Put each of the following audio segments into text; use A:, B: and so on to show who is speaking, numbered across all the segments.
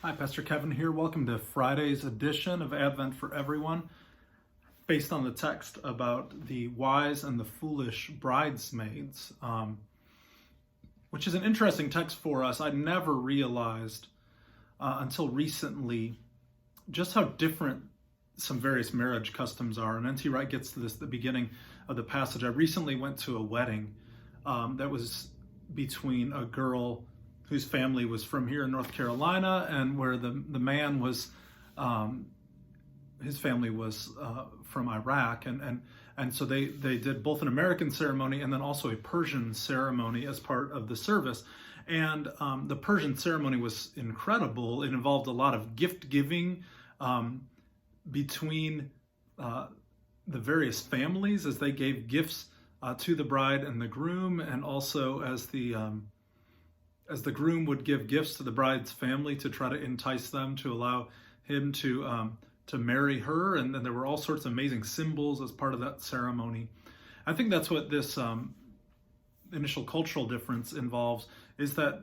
A: Hi, Pastor Kevin here. Welcome to Friday's edition of Advent for Everyone, based on the text about the wise and the foolish bridesmaids, which is an interesting text for us. I never realized until recently just how different some various marriage customs are. And N.T. Wright gets to this at the beginning of the passage. I recently went to a wedding that was between a girl whose family was from here in North Carolina, and where the man was, his family was from Iraq, and so they did both an American ceremony and then also a Persian ceremony as part of the service. And the Persian ceremony was incredible. It involved a lot of gift giving between the various families as they gave gifts to the bride and the groom, and also as the groom would give gifts to the bride's family to try to entice them to allow him to marry her. And then there were all sorts of amazing symbols as part of that ceremony. I think that's what this initial cultural difference involves, is that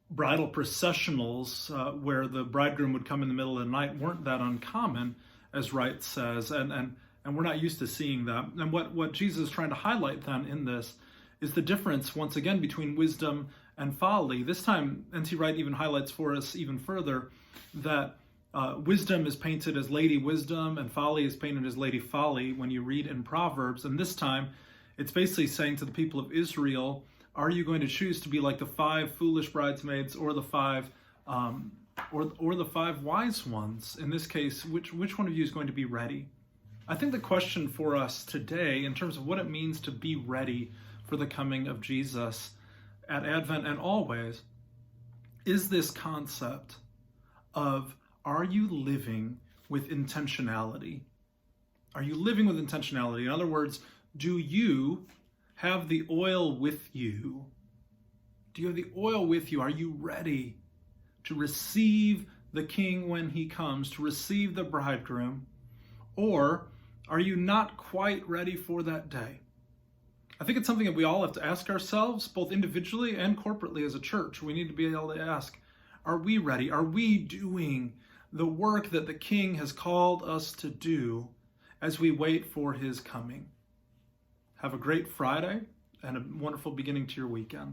A: bridal processionals where the bridegroom would come in the middle of the night weren't that uncommon, as Wright says, and we're not used to seeing that. And what Jesus is trying to highlight then in this is the difference, once again, between wisdom and folly. This time, N.T. Wright even highlights for us even further that wisdom is painted as Lady Wisdom and folly is painted as Lady Folly when you read in Proverbs. And this time, it's basically saying to the people of Israel, are you going to choose to be like the 5 foolish bridesmaids or the 5 or the 5 wise ones? In this case, which one of you is going to be ready? I think the question for us today, in terms of what it means to be ready for the coming of Jesus at Advent and always, is this concept of, are you living with intentionality? Are you living with intentionality? In other words, do you have the oil with you? Do you have the oil with you? Are you ready to receive the King when he comes, to receive the bridegroom? Or are you not quite ready for that day? I think it's something that we all have to ask ourselves, both individually and corporately as a church. We need to be able to ask, are we ready? Are we doing the work that the King has called us to do as we wait for his coming? Have a great Friday and a wonderful beginning to your weekend.